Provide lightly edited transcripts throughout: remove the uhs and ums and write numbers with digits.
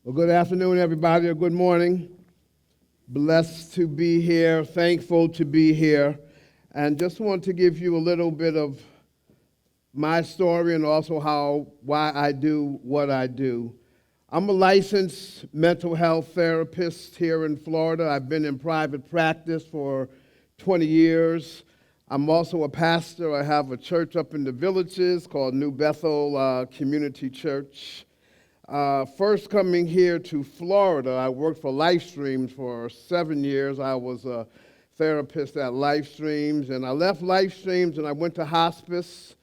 Well, good afternoon, everybody, or good morning. Blessed to be here, thankful to be here, and just want to give you a little bit of my story and also why I do what I do. I'm a licensed mental health therapist here in Florida. I've been in private practice for 20 years. I'm also a pastor. I have a church up in the Villages called New Bethel Community Church. First coming here to Florida, I worked for LifeStreams for 7 years. I was a therapist at LifeStreams, and I left LifeStreams and I went to hospice.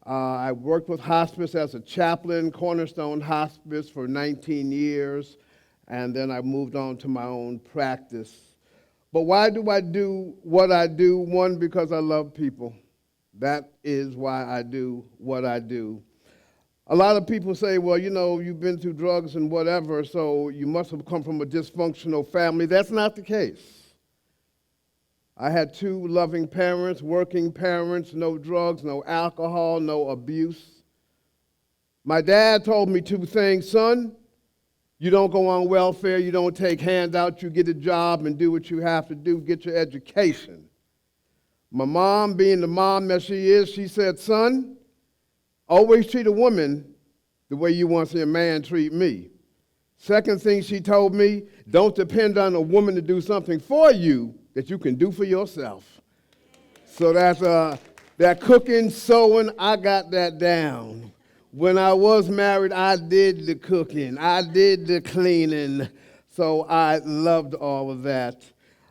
I worked with hospice as a chaplain, Cornerstone Hospice, for 19 years, and then I moved on to my own practice. But why do I do what I do? One, because I love people. That is why I do what I do. A lot of people say, well, you've been through drugs and whatever, so you must have come from a dysfunctional family. That's not the case. I had two loving parents, working parents, no drugs, no alcohol, no abuse. My dad told me two things: son, you don't go on welfare, you don't take handouts, you get a job and do what you have to do, get your education. My mom, being the mom that she is, she said, son, always treat a woman the way you want to see a man treat me. Second thing she told me, don't depend on a woman to do something for you that you can do for yourself. So that's that cooking, sewing, I got that down. When I was married, I did the cooking. I did the cleaning. So I loved all of that.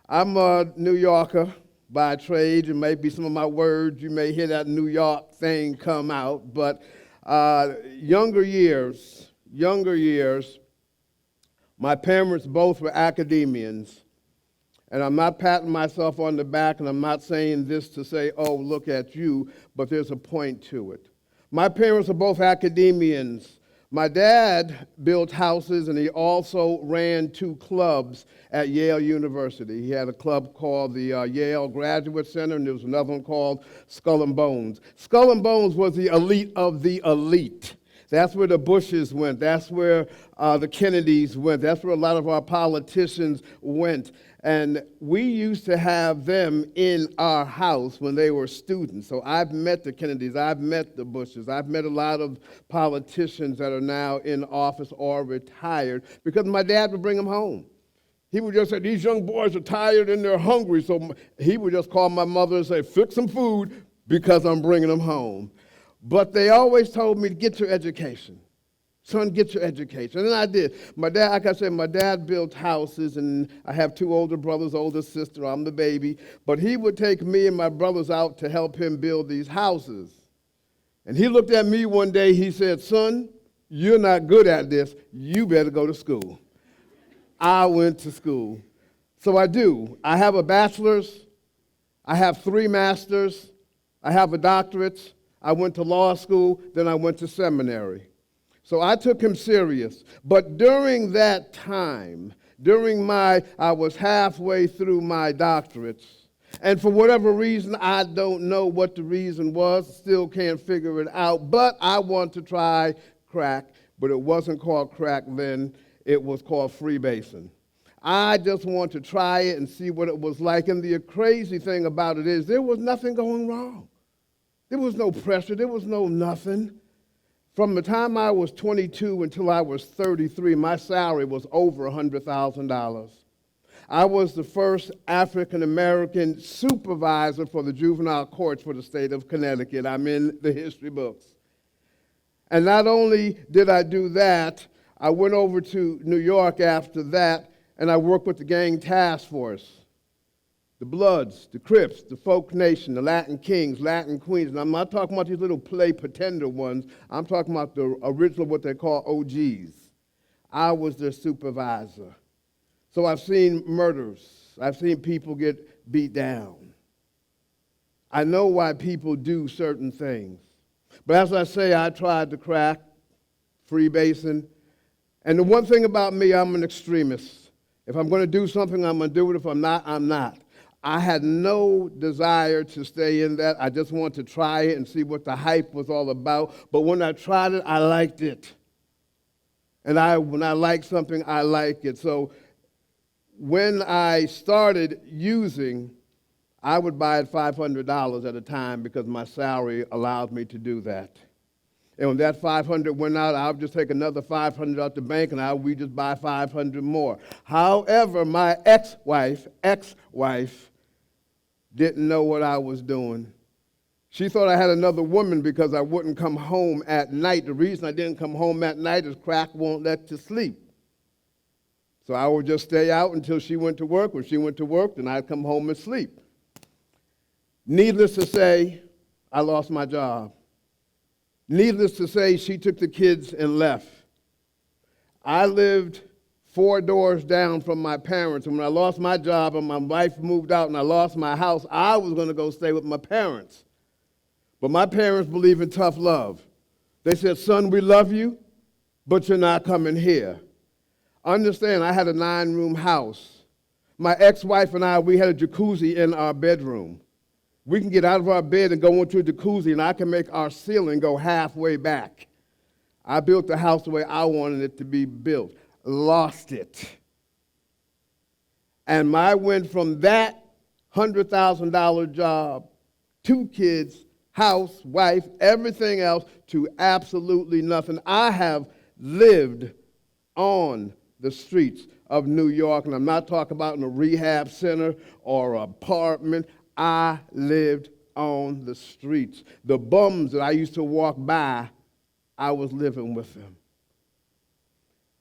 I'm a New Yorker by trade. It may be some of my words. You may hear that New York thing come out. But younger years, my parents both were academians. And I'm not patting myself on the back, and I'm not saying this to say, oh, look at you, but there's a point to it. My parents are both academians. My dad built houses, and he also ran two clubs at Yale University. He had a club called the Yale Graduate Center, and there was another one called Skull and Bones. Skull and Bones was the elite of the elite. That's where the Bushes went. That's where the Kennedys went. That's where a lot of our politicians went. And we used to have them in our house when they were students. So I've met the Kennedys, I've met the Bushes, I've met a lot of politicians that are now in office or retired because my dad would bring them home. He would just say, these young boys are tired and they're hungry. So he would just call my mother and say, fix some food because I'm bringing them home. But they always told me to get your education. Son, get your education. And I did. My dad, like I said, my dad built houses, and I have two older brothers, older sister. I'm the baby. But he would take me and my brothers out to help him build these houses. And he looked at me one day. He said, son, you're not good at this. You better go to school. I went to school. So I do. I have a bachelor's. I have 3 masters. I have a doctorate. I went to law school. Then I went to seminary. So I took him serious. But during that time, I was halfway through my doctorates, and for whatever reason, I don't know what the reason was, still can't figure it out, but I want to try crack, but it wasn't called crack then, it was called freebasing. I just want to try it and see what it was like, and the crazy thing about it is there was nothing going wrong. There was no pressure, there was no nothing. From the time I was 22 until I was 33, my salary was over $100,000. I was the first African-American supervisor for the juvenile courts for the state of Connecticut. I'm in the history books. And not only did I do that, I went over to New York after that, and I worked with the gang task force. The Bloods, the Crips, the Folk Nation, the Latin Kings, Latin Queens. And I'm not talking about these little play pretender ones. I'm talking about the original, what they call OGs. I was their supervisor. So I've seen murders. I've seen people get beat down. I know why people do certain things. But as I say, I tried to crack, freebasing. And the one thing about me, I'm an extremist. If I'm going to do something, I'm going to do it. If I'm not, I'm not. I had no desire to stay in that. I just wanted to try it and see what the hype was all about. But when I tried it, I liked it. And when I like something, I like it. So when I started using, I would buy it $500 at a time because my salary allowed me to do that. And when that 500 went out, I would just take another 500 out the bank, and we just buy 500 more. However, my ex-wife didn't know what I was doing. She thought I had another woman because I wouldn't come home at night. The reason I didn't come home at night is crack won't let you sleep. So I would just stay out until she went to work. When she went to work, then I'd come home and sleep. Needless to say, I lost my job. Needless to say, she took the kids and left. I lived 4 doors down from my parents, and when I lost my job and my wife moved out and I lost my house, I was going to go stay with my parents. But my parents believe in tough love. They said, son, we love you, but you're not coming here. Understand, I had a 9-room house. My ex-wife and I, we had a jacuzzi in our bedroom. We can get out of our bed and go into a jacuzzi, and I can make our ceiling go halfway back. I built the house the way I wanted it to be built. Lost it. And I went from that $100,000 job, 2 kids, house, wife, everything else, to absolutely nothing. I have lived on the streets of New York, and I'm not talking about in a rehab center or an apartment. I lived on the streets. The bums that I used to walk by, I was living with them.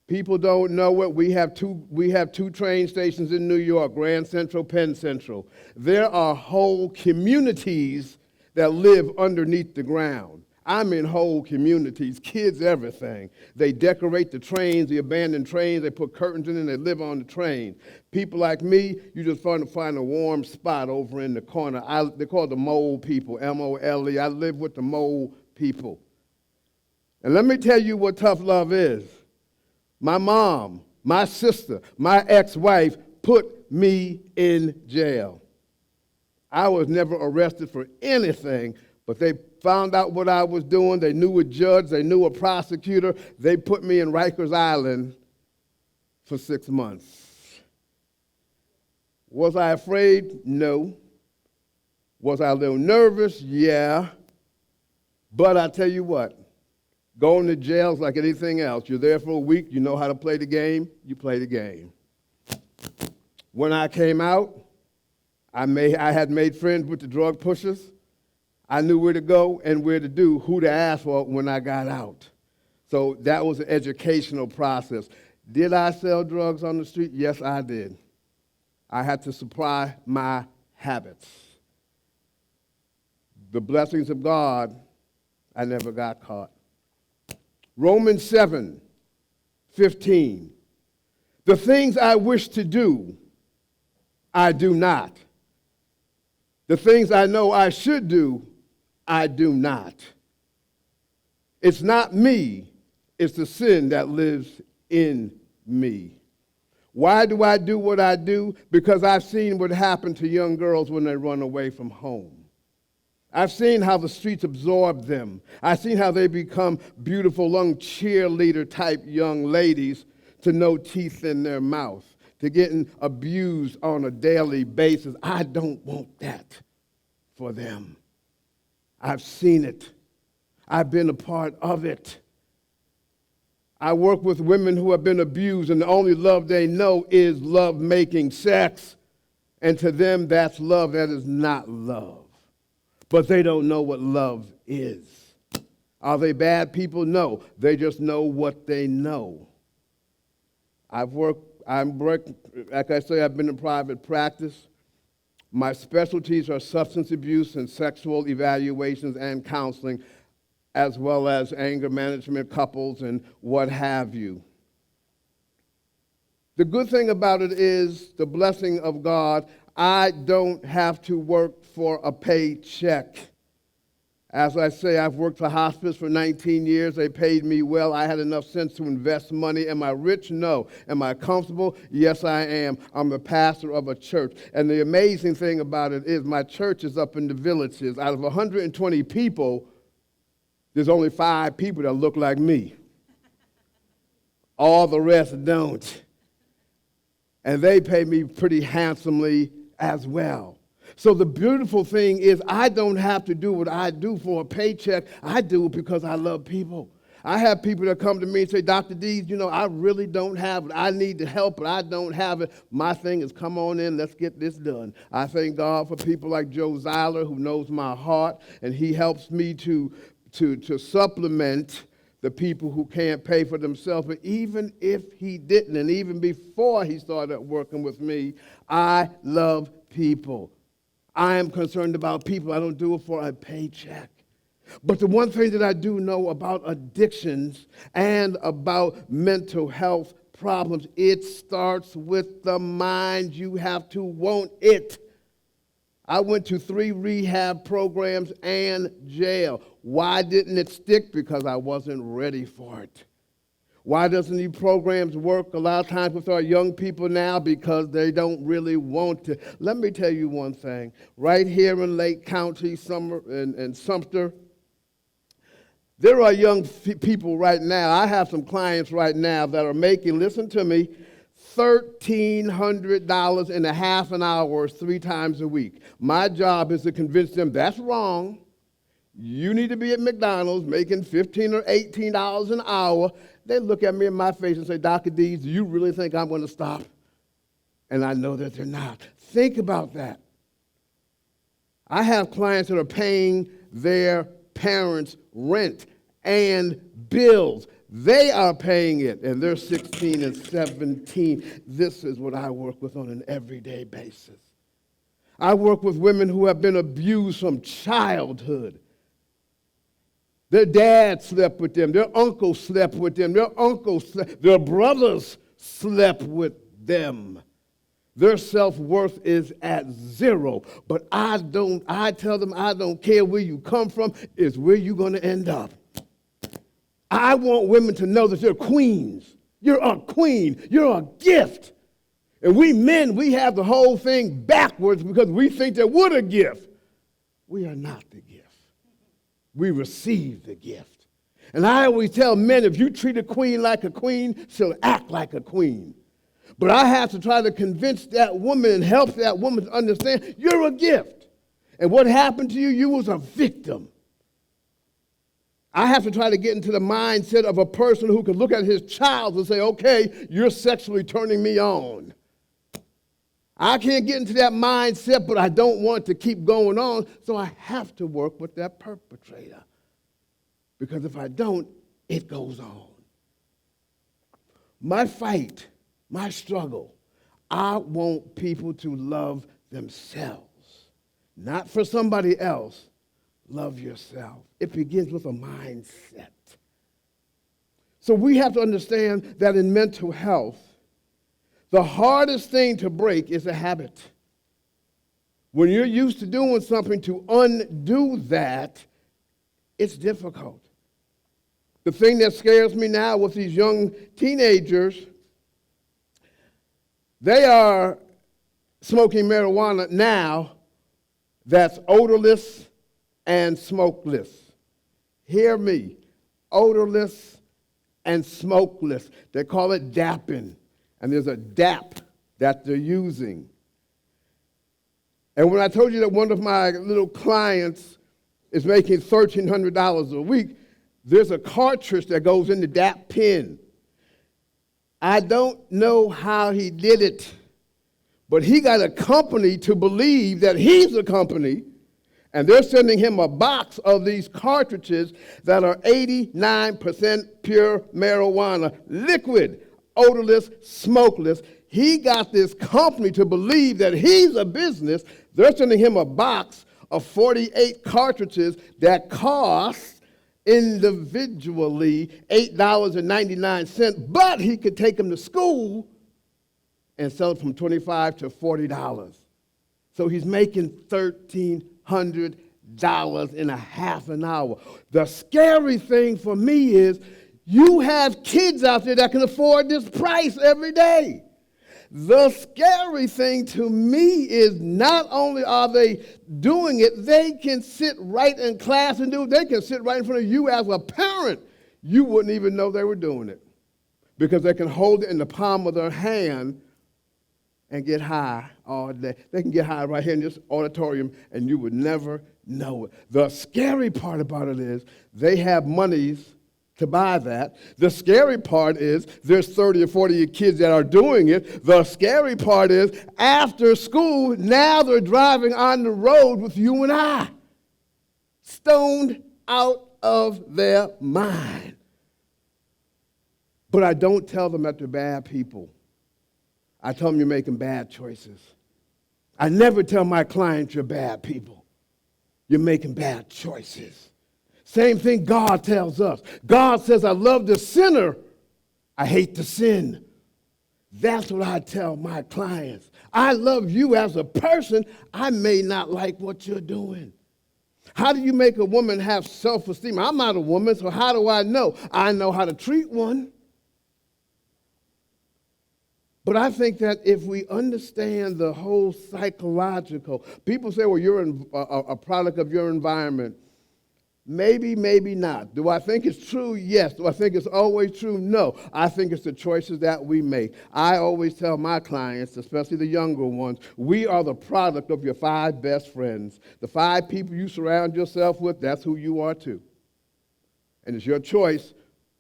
People don't know it. We have two train stations in New York, Grand Central, Penn Central. There are whole communities that live underneath the ground. I'm in whole communities, kids, everything. They decorate the trains, the abandoned trains, they put curtains in and they live on the train. People like me, you just find a warm spot over in the corner. They're called the mole people, M-O-L-E. I live with the mole people. And let me tell you what tough love is. My mom, my sister, my ex-wife put me in jail. I was never arrested for anything, but they found out what I was doing. They knew a judge. They knew a prosecutor. They put me in Rikers Island for 6 months. Was I afraid? No. Was I a little nervous? Yeah. But I tell you what, going to jail is like anything else. You're there for a week. You know how to play the game. You play the game. When I came out, I had made friends with the drug pushers. I knew where to go and where to do, who to ask for when I got out. So that was an educational process. Did I sell drugs on the street? Yes, I did. I had to supply my habits. The blessings of God, I never got caught. Romans 7:15. The things I wish to do, I do not. The things I know I should do, I do not. It's not me, it's the sin that lives in me. Why do I do what I do? Because I've seen what happened to young girls when they run away from home. I've seen how the streets absorb them. I've seen how they become beautiful, young cheerleader-type young ladies to no teeth in their mouth, to getting abused on a daily basis. I don't want that for them. I've seen it. I've been a part of it. I work with women who have been abused, and the only love they know is love-making sex. And to them, that's love. That is not love. But they don't know what love is. Are they bad people? No. They just know what they know. like I say, I've been in private practice. My specialties are substance abuse and sexual evaluations and counseling, as well as anger management, couples, and what have you. The good thing about it is the blessing of God. I don't have to work for a paycheck. As I say, I've worked for hospice for 19 years. They paid me well. I had enough sense to invest money. Am I rich? No. Am I comfortable? Yes, I am. I'm the pastor of a church. And the amazing thing about it is my church is up in the villages. Out of 120 people, there's only 5 people that look like me. All the rest don't. And they pay me pretty handsomely as well. So the beautiful thing is I don't have to do what I do for a paycheck. I do it because I love people. I have people that come to me and say, Dr. Deas, I really don't have it. I need the help, but I don't have it. My thing is, come on in, let's get this done. I thank God for people like Joe Zeiler, who knows my heart, and he helps me to supplement the people who can't pay for themselves. But even if he didn't, and even before he started working with me, I love people. I am concerned about people. I don't do it for a paycheck. But the one thing that I do know about addictions and about mental health problems, it starts with the mind. You have to want it. I went to 3 rehab programs and jail. Why didn't it stick? Because I wasn't ready for it. Why doesn't these programs work a lot of times with our young people now? Because they don't really want to. Let me tell you one thing. Right here in Lake County, in Sumter, there are young people right now. I have some clients right now that are making, listen to me, $1,300 in a half an hour 3 times a week. My job is to convince them that's wrong. You need to be at McDonald's making $15 or $18 an hour. They look at me in my face and say, Dr. Deas, do you really think I'm going to stop? And I know that they're not. Think about that. I have clients that are paying their parents' rent and bills. They are paying it, and they're 16 and 17. This is what I work with on an everyday basis. I work with women who have been abused from childhood. Their dad slept with them. Their uncle slept with them. Their brothers slept with them. Their self-worth is at 0. But I tell them I don't care where you come from, it's where you're going to end up. I want women to know that they're queens. You're a queen. You're a gift. And we men, we have the whole thing backwards because we think that we're the gift. We are not the gift. We receive the gift. And I always tell men, if you treat a queen like a queen, she'll act like a queen. But I have to try to convince that woman and help that woman to understand you're a gift. And what happened to you, you was a victim. I have to try to get into the mindset of a person who can look at his child and say, okay, you're sexually turning me on. I can't get into that mindset, but I don't want to keep going on, so I have to work with that perpetrator. Because if I don't, it goes on. My fight, my struggle, I want people to love themselves, not for somebody else. Love yourself. It begins with a mindset. So we have to understand that in mental health, the hardest thing to break is a habit. When you're used to doing something, to undo that, it's difficult. The thing that scares me now with these young teenagers, they are smoking marijuana now that's odorless and smokeless. Hear me, odorless and smokeless. They call it dapping, and there's a dap that they're using. And when I told you that one of my little clients is making $1,300 a week, there's a cartridge that goes in the dap pen. I don't know how he did it, but he got a company to believe that he's a company. And they're sending him a box of these cartridges that are 89% pure marijuana, liquid, odorless, smokeless. He got this company to believe that he's a business. They're sending him a box of 48 cartridges that cost individually $8.99, but he could take them to school and sell it from $25 to $40. So he's making $1,300 in a half an hour. The scary thing for me is you have kids out there that can afford this price every day. The scary thing to me is not only are they doing it, they can sit right in class and do it. They can sit right in front of you as a parent. You wouldn't even know they were doing it because they can hold it in the palm of their hand and get high all day. They can get high right here in this auditorium, and you would never know it. The scary part about it is they have monies to buy that. The scary part is there's 30 or 40 kids that are doing it. The scary part is after school, now they're driving on the road with you and I, stoned out of their mind. But I don't tell them that they're bad people. I tell them you're making bad choices. I never tell my clients you're bad people. You're making bad choices. Same thing God tells us. God says, I love the sinner. I hate the sin. That's what I tell my clients. I love you as a person. I may not like what you're doing. How do you make a woman have self-esteem? I'm not a woman, so how do I know? I know how to treat one. But I think that if we understand the whole psychological, people say, well, you're a product of your environment. Maybe, maybe not. Do I think it's true? Yes. Do I think it's always true? No. I think it's the choices that we make. I always tell my clients, especially the younger ones, we are the product of your 5 best friends. The 5 people you surround yourself with, that's who you are too. And it's your choice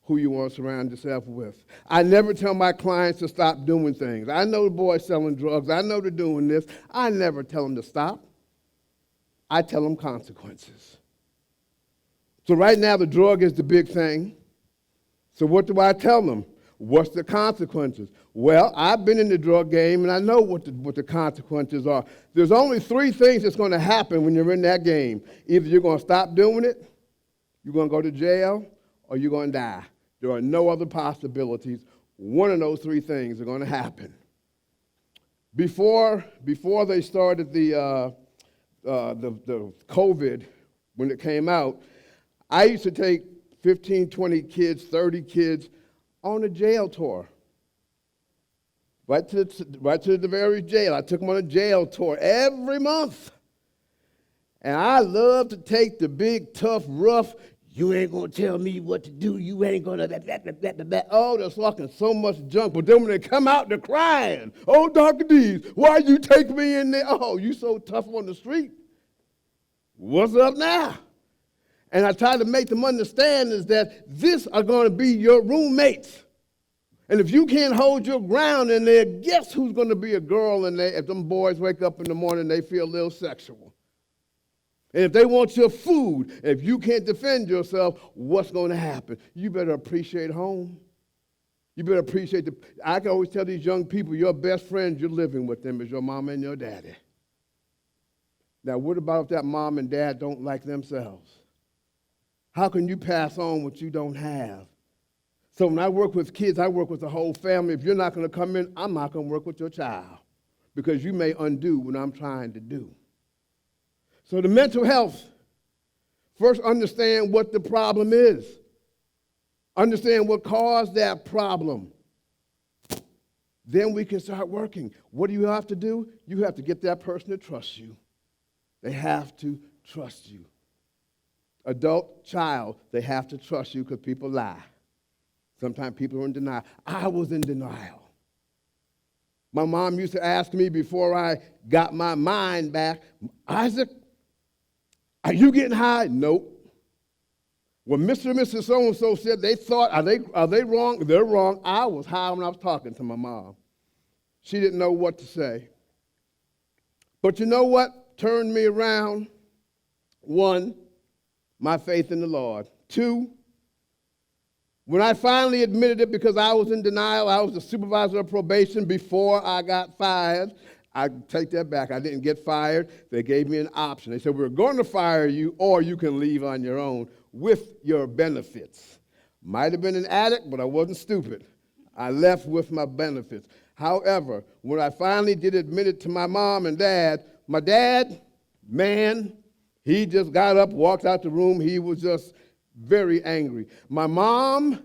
who you want to surround yourself with. I never tell my clients to stop doing things. I know the boys selling drugs. I know they're doing this. I never tell them to stop. I tell them consequences. So right now, the drug is the big thing. So what do I tell them? What's the consequences? Well, I've been in the drug game, and I know what the consequences are. There's only 3 things that's going to happen when you're in that game. Either you're going to stop doing it, you're going to go to jail, or you're going to die. There are no other possibilities. One of those 3 things are going to happen. Before they started the COVID, when it came out, I used to take 15, 20 kids, 30 kids on a jail tour. Right to the very jail. I took them on a jail tour every month. And I love to take the big, tough, rough, you ain't going to tell me what to do, you ain't going to, oh, they're talking so much junk. But then when they come out, they're crying. Oh, Dr. Deas, why you take me in there? Oh, you so tough on the street. What's up now? And I try to make them understand is that this are going to be your roommates. And if you can't hold your ground in there, guess who's going to be a girl in there if them boys wake up in the morning and they feel a little sexual? And if they want your food, if you can't defend yourself, what's going to happen? You better appreciate home. You better appreciate I can always tell these young people, your best friends you're living with them is your mama and your daddy. Now, what about if that mom and dad don't like themselves? How can you pass on what you don't have? So when I work with kids, I work with the whole family. If you're not going to come in, I'm not going to work with your child because you may undo what I'm trying to do. So the mental health, first understand what the problem is. Understand what caused that problem. Then we can start working. What do you have to do? You have to get that person to trust you. They have to trust you. Adult, child, they have to trust you because people lie. Sometimes people are in denial. I was in denial. My mom used to ask me before I got my mind back, Isaac, are you getting high? Nope. When Mr. and Mrs. So-and-so said they thought, are they wrong? They're wrong. I was high when I was talking to my mom. She didn't know what to say. But you know what turned me around? 1, my faith in the Lord. 2, when I finally admitted it because I was in denial, I was the supervisor of probation before I got fired. I take that back. I didn't get fired. They gave me an option. They said, we're going to fire you or you can leave on your own with your benefits. Might have been an addict, but I wasn't stupid. I left with my benefits. However, when I finally did admit it to my mom and dad, my dad, man, he just got up, walked out the room. He was just very angry. My mom,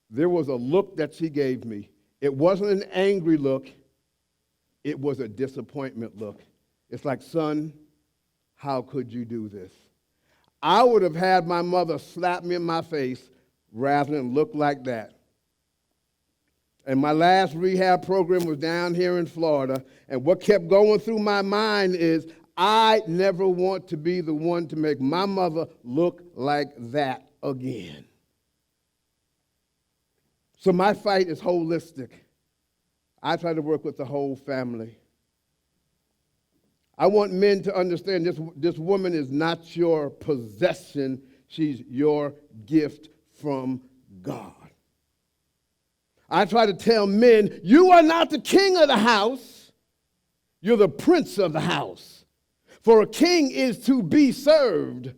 there was a look that she gave me. It wasn't an angry look. It was a disappointment look. It's like, son, how could you do this? I would have had my mother slap me in my face rather than look like that. And my last rehab program was down here in Florida. And what kept going through my mind is, I never want to be the one to make my mother look like that again. So my fight is holistic. I try to work with the whole family. I want men to understand this woman is not your possession. She's your gift from God. I try to tell men, you are not the king of the house. You're the prince of the house. For a king is to be served,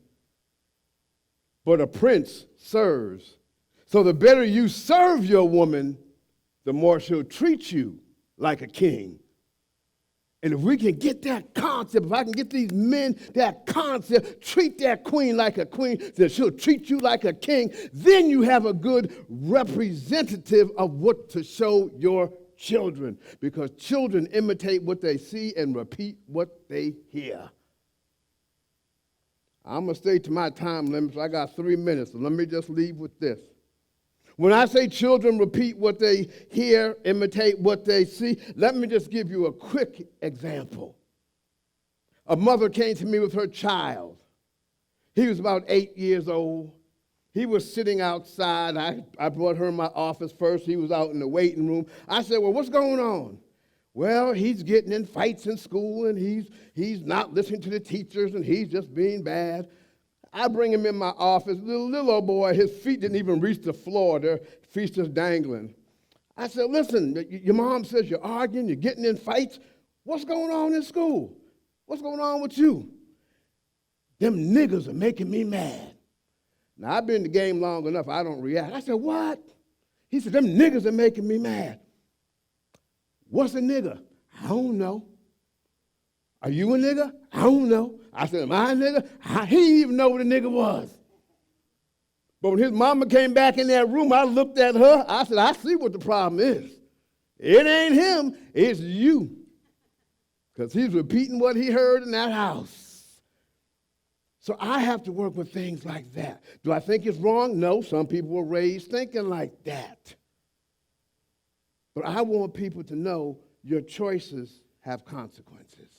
but a prince serves. So the better you serve your woman, the more she'll treat you like a king. And if we can get that concept, if I can get these men that concept, treat that queen like a queen, that she'll treat you like a king, then you have a good representative of what to show your children. Because children imitate what they see and repeat what they hear. I'm going to stay to my time limit, so I got 3 minutes, so let me just leave with this. When I say children repeat what they hear, imitate what they see, let me just give you a quick example. A mother came to me with her child. He was about 8 years old. He was sitting outside. I brought her in my office first. He was out in the waiting room. I said, well, what's going on? Well, he's getting in fights in school, and he's not listening to the teachers, and he's just being bad. I bring him in my office. Little old boy, his feet didn't even reach the floor. Their feet just dangling. I said, listen, your mom says you're arguing, you're getting in fights. What's going on in school? What's going on with you? Them niggers are making me mad. Now, I've been in the game long enough, I don't react. I said, what? He said, them niggers are making me mad. What's a nigger? I don't know. Are you a nigger? I don't know. I said, am I a nigger? He didn't even know what a nigger was. But when his mama came back in that room, I looked at her. I said, I see what the problem is. It ain't him, it's you. Because he's repeating what he heard in that house. So I have to work with things like that. Do I think it's wrong? No, some people were raised thinking like that. But I want people to know your choices have consequences.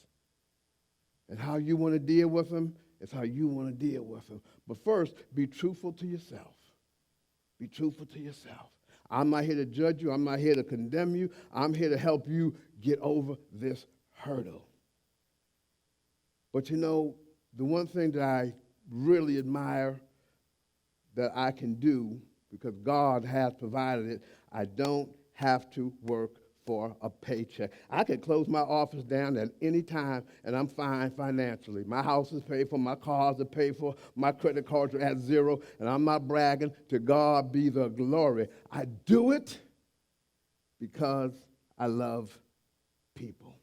And how you want to deal with them is how you want to deal with them. But first, be truthful to yourself. Be truthful to yourself. I'm not here to judge you. I'm not here to condemn you. I'm here to help you get over this hurdle. But you know, the one thing that I really admire that I can do, because God has provided it, I don't have to work for a paycheck. I could close my office down at any time and I'm fine financially. My house is paid for, my cars are paid for, my credit cards are at zero, and I'm not bragging. To God be the glory. I do it because I love people.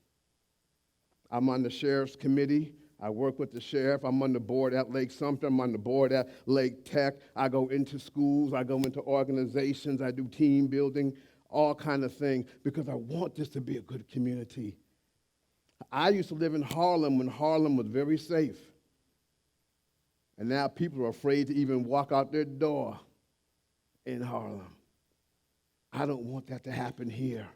I'm on the sheriff's committee. I work with the sheriff. I'm on the board at Lake Sumter. I'm on the board at Lake Tech. I go into schools. I go into organizations. I do team building, all kind of things, because I want this to be a good community. I used to live in Harlem when Harlem was very safe. And now people are afraid to even walk out their door in Harlem. I don't want that to happen here.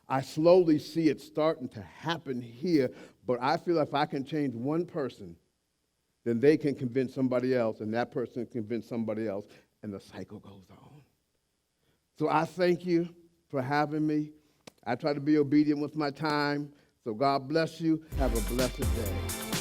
I slowly see it starting to happen here, but I feel if I can change one person, then they can convince somebody else, and that person can convince somebody else, and the cycle goes on. So I thank you for having me. I try to be obedient with my time. So God bless you. Have a blessed day.